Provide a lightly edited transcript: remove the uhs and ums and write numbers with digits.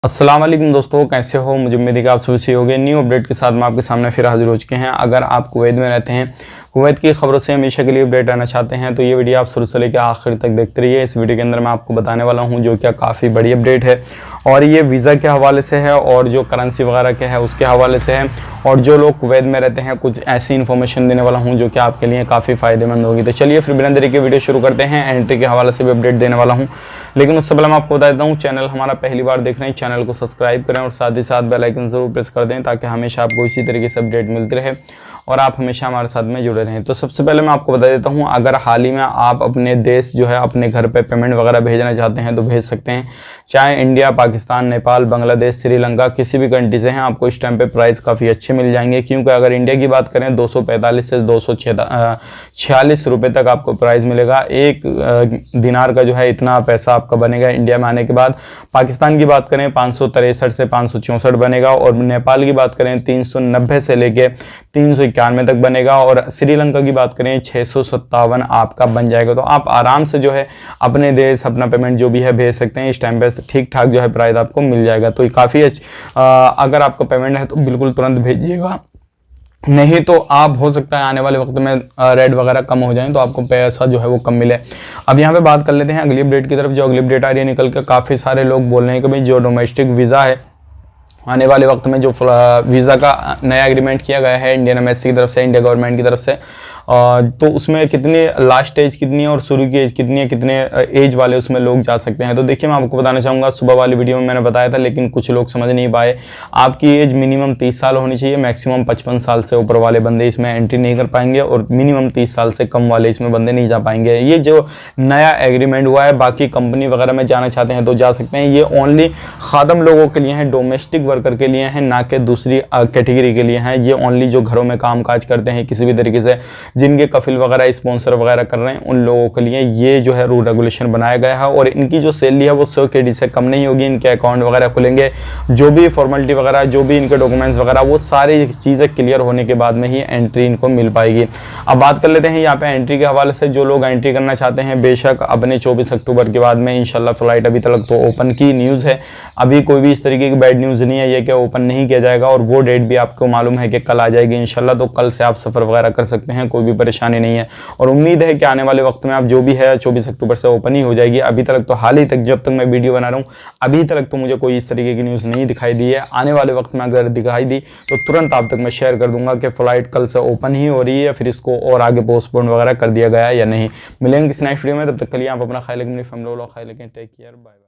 अस्सलाम वालेकुम दोस्तों, कैसे हो? मुझे उम्मीद है कि आप सभी सही होंगे। न्यू अपडेट के साथ मैं आपके सामने फिर हाजिर हो चुके हैं। अगर आप कुवैत में रहते हैं, कुवैत की खबरों से हमेशा के लिए अपडेट रहना चाहते हैं तो ये वीडियो आप शुरू से लेकर आखिर तक देखते रहिए। इस वीडियो के अंदर मैं आपको बताने वाला हूँ जो क्या काफ़ी बड़ी अपडेट है, और ये वीज़ा के हवाले से है और जो करेंसी वगैरह के है उसके हवाले से है, और जो लोग कुवैत में रहते हैं कुछ ऐसी इन्फॉर्मेशन देने वाला हूँ जो कि आपके लिए काफ़ी फ़ायदेमंद होगी। तो चलिए फिर बिना देरी के वीडियो शुरू करते हैं। एंट्री के हवाले से भी अपडेट देने वाला हूँ, लेकिन उससे पहले मैं आपको बता देता हूँ, चैनल हमारा पहली बार देख रहे हैं, चैनल को सब्सक्राइब करें और साथ ही साथ बेल आइकन जरूर प्रेस कर दें ताकि हमेशा आपको इसी तरीके से अपडेट मिलती रहे और आप हमेशा हमारे साथ में जुड़े रहें। तो सबसे पहले मैं आपको बता देता हूं, अगर हाल ही में आप अपने देश जो है अपने घर पे पेमेंट वगैरह भेजना चाहते हैं तो भेज सकते हैं, चाहे इंडिया, पाकिस्तान, नेपाल, बांग्लादेश, श्रीलंका, किसी भी कंट्री से हैं। आपको इस टाइम पे प्राइस काफ़ी अच्छे मिल जाएंगे, क्योंकि अगर इंडिया की बात करें 245 से 246 रुपये तक आपको प्राइस मिलेगा। एक दिनार का जो है इतना पैसा आपका बनेगा इंडिया में आने के बाद। पाकिस्तान की बात करें 563 से 564 बनेगा, और नेपाल की बात करें 390 से लेके 391 तक बनेगा, और श्रीलंका की बात करें 657 आपका बन जाएगा। तो आप आराम से जो है अपने देश अपना पेमेंट जो भी है भेज सकते हैं। इस टाइम पे ठीक ठाक जो है प्राइस आपको मिल जाएगा। तो काफ़ी अगर आपका पेमेंट है तो बिल्कुल तुरंत भेजिएगा, नहीं तो आप हो सकता है आने वाले वक्त में रेट वगैरह कम हो जाए तो आपको पैसा जो है वो कम मिले। अब यहाँ पे बात कर लेते हैं अगली अपडेट की तरफ। जो अगली अपडेट आ रही है निकल के, काफ़ी सारे लोग बोल रहे हैं कि भाई जो डोमेस्टिक वीज़ा है आने वाले वक्त में जो वीज़ा का नया एग्रीमेंट किया गया है इंडियन एम्बेसी की तरफ से, इंडिया गवर्नमेंट की तरफ से, तो उसमें कितनी लास्ट एज कितनी है और शुरू की एज कितनी है, कितने एज वाले उसमें लोग जा सकते हैं। तो देखिए मैं आपको बताना चाहूँगा, सुबह वाली वीडियो में मैंने बताया था लेकिन कुछ लोग समझ नहीं पाए। आपकी एज मिनिमम 30 साल होनी चाहिए, मैक्सिमम 55 साल से ऊपर वाले बंदे इसमें एंट्री नहीं कर पाएंगे, और मिनिमम 30 साल से कम वाले इसमें बंदे नहीं जा पाएंगे। ये जो नया एग्रीमेंट हुआ है, बाकी कंपनी वगैरह में जाना चाहते हैं तो जा सकते हैं। ये ओनली खादम लोगों के लिए है, डोमेस्टिक वर्कर के लिए हैं, ना कि दूसरी कैटेगरी के लिए हैं। ये ओनली जो घरों में काम काज करते हैं किसी भी तरीके से, जिनके कफिल वगैरह स्पॉन्सर वगैरह कर रहे हैं, उन लोगों के लिए ये जो है रूल रेगुलेशन बनाया गया है। और इनकी जो सैलरी है वो 100 KD से कम नहीं होगी। इनके अकाउंट वगैरह खुलेंगे, जो भी फॉर्मेलिटी वगैरह, जो भी इनके डॉक्यूमेंट्स वगैरह, वो सारी चीज़ें क्लियर होने के बाद में ही एंट्री इनको मिल पाएगी। अब बात कर लेते हैं यहाँ पे एंट्री के हवाले से। जो लोग एंट्री करना चाहते हैं बेशक अपने 24 अक्टूबर के बाद में इंशाल्लाह फ्लाइट, अभी तक तो ओपन की न्यूज़ है, अभी कोई भी इस तरीके की बैड न्यूज़ नहीं है ये कि ओपन नहीं किया जाएगा, और वो डेट भी आपको मालूम है कि कल आ जाएगी इंशाल्लाह। तो कल से आप सफ़र वगैरह कर सकते हैं, कोई भी परेशानी नहीं है, और उम्मीद है कि आने वाले वक्त में आप जो भी है 24 अक्टूबर से ओपन ही हो जाएगी। अभी तक तो हाल ही तक जब तक मैं वीडियो बना रहा हूँ अभी तक तो मुझे कोई इस तरीके की न्यूज़ नहीं दिखाई दी है। आने वाले वक्त में अगर दिखाई दी तो तुरंत आप तक मैं शेयर कर दूंगा कि फ्लाइट कल से ओपन ही हो रही है, फिर इसको और आगे पोस्टपोन वगैरह कर दिया गया है या नहीं। मिलेंगे किसी नेक्स्ट वीडियो में, तब तक के लिए आप अपना ख्याल रखें, अपनी फैमिली वालों का ख्याल रखें। Take care, bye bye.